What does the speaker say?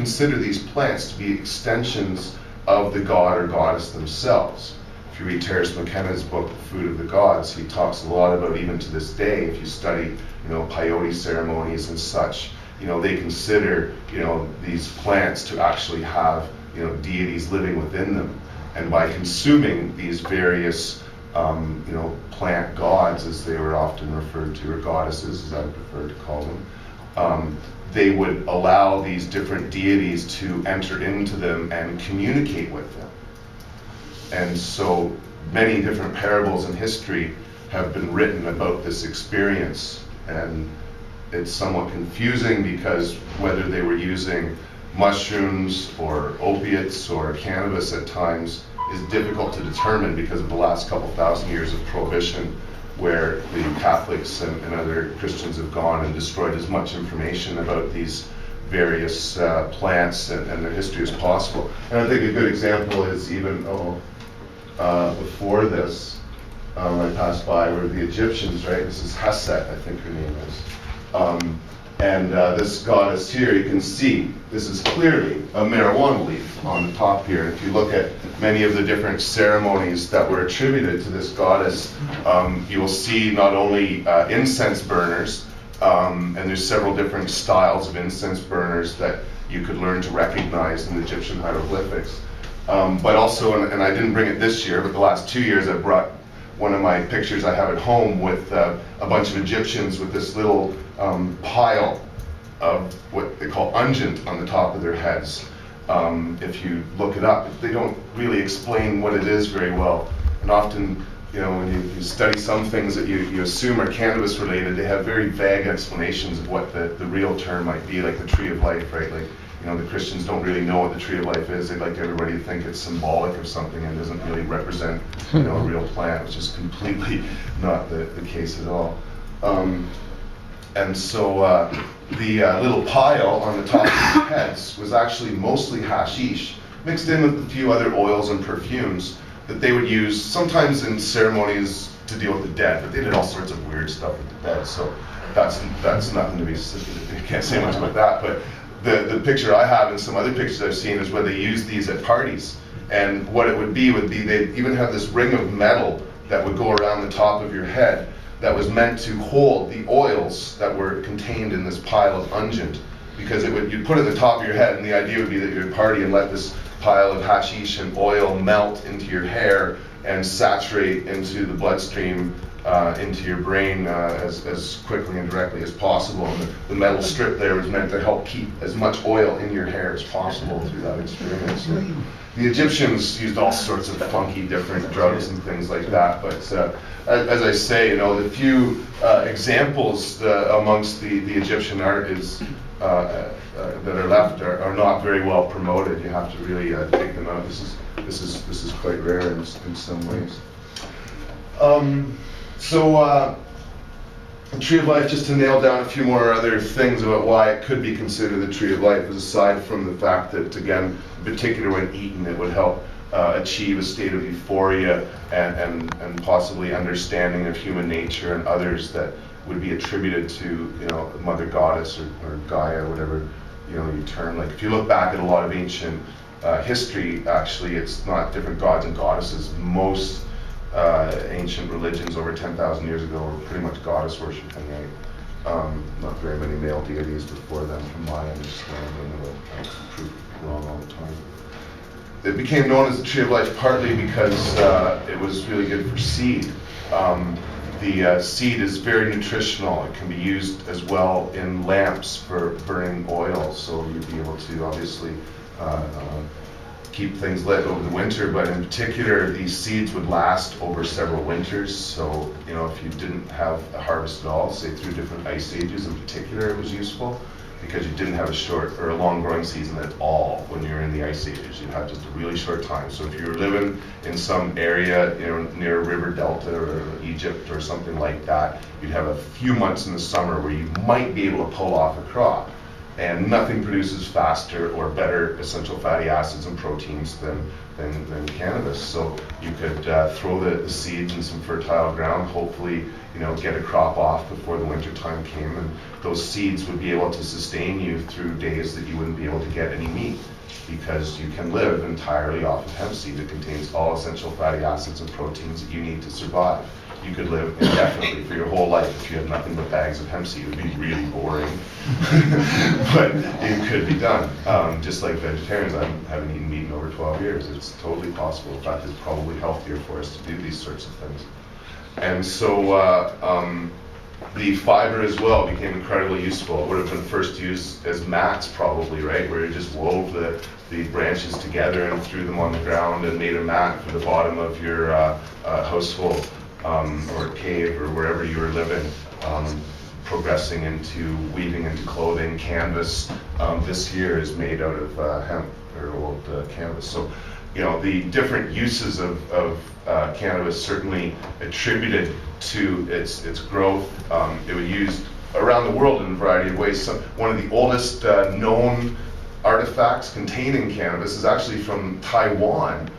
consider these plants to be extensions of the god or goddess themselves. If you read Terence McKenna's book, The Food of the Gods, he talks a lot about, even to this day, if you study, peyote ceremonies and such, they consider, these plants to actually have, deities living within them. And by consuming these various, plant gods, as they were often referred to, or goddesses, as I prefer to call them, they would allow these different deities to enter into them and communicate with them. And so many different parables in history have been written about this experience, and it's somewhat confusing because whether they were using mushrooms or opiates or cannabis at times is difficult to determine because of the last couple thousand years of prohibition, where the Catholics and other Christians have gone and destroyed as much information about these various plants and their history as possible. And I think a good example is even before this, I passed by were the Egyptians, right? This is Haset, I think her name is. This goddess here, you can see, this is clearly a marijuana leaf on the top here. If you look at many of the different ceremonies that were attributed to this goddess, you will see not only incense burners, and there's several different styles of incense burners that you could learn to recognize in the Egyptian hieroglyphics. But also, and I didn't bring it this year, but the last 2 years I brought one of my pictures I have at home with a bunch of Egyptians with this little pile of what they call unguent on the top of their heads. If you look it up, they don't really explain what it is very well. And often, when you study some things that you assume are cannabis related, they have very vague explanations of what the real term might be, like the tree of life, right? Like, the Christians don't really know what the tree of life is. They'd like everybody to think it's symbolic of something and doesn't really represent, a real plant, which is completely not the case at all. And so the little pile on the top of their heads was actually mostly hashish, mixed in with a few other oils and perfumes that they would use sometimes in ceremonies to deal with the dead, but they did all sorts of weird stuff with the dead, so that's nothing to be, I can't say much about that. But the picture I have and some other pictures I've seen is where they use these at parties. And what it would be they'd even have this ring of metal that would go around the top of your head that was meant to hold the oils that were contained in this pile of unguent. Because you'd put it at the top of your head, and the idea would be that you would party and let this pile of hashish and oil melt into your hair and saturate into the bloodstream, into your brain as quickly and directly as possible. And the metal strip there was meant to help keep as much oil in your hair as possible through that experience. So the Egyptians used all sorts of funky different drugs and things like that, but as I say, the few examples amongst the Egyptian art that are left are not very well promoted. You have to really take them out. This is quite rare in some ways. The Tree of Life, just to nail down a few more other things about why it could be considered the Tree of Life, is aside from the fact that, again, in particular when eaten, it would help achieve a state of euphoria and possibly understanding of human nature and others that would be attributed to, Mother Goddess or Gaia, whatever, you term. Like, if you look back at a lot of ancient history, actually, it's not different gods and goddesses. Most ancient religions over 10,000 years ago were pretty much goddess worshiping, right? Not very many male deities before them, from my understanding, but I can prove wrong all the time. It became known as the Tree of Life partly because it was really good for seed. The seed is very nutritional. It can be used as well in lamps for burning oil, so you'd be able to obviously keep things lit over the winter, but in particular these seeds would last over several winters. So if you didn't have a harvest at all, say through different ice ages in particular, it was useful because you didn't have a short or a long growing season at all when you're in the ice ages. You had just a really short time. So if you were living in some area near a river delta or Egypt or something like that, you'd have a few months in the summer where you might be able to pull off a crop. And nothing produces faster or better essential fatty acids and proteins than cannabis. So you could throw the seeds in some fertile ground, hopefully, get a crop off before the winter time came, and those seeds would be able to sustain you through days that you wouldn't be able to get any meat, because you can live entirely off of hemp seed. It contains all essential fatty acids and proteins that you need to survive. You could live indefinitely for your whole life if you had nothing but bags of hemp seed. It would be really boring, but it could be done. Just like vegetarians, I haven't eaten meat in over 12 years. It's totally possible. In fact, it's probably healthier for us to do these sorts of things. And so the fiber as well became incredibly useful. It would have been first used as mats probably, right? Where you just wove the branches together and threw them on the ground and made a mat for the bottom of your household. Or cave, or wherever you were living, progressing into weaving into clothing. Canvas this year is made out of hemp, or old canvas. So, the different uses of cannabis certainly attributed to its growth. It was used around the world in a variety of ways. So one of the oldest known artifacts containing cannabis is actually from Taiwan.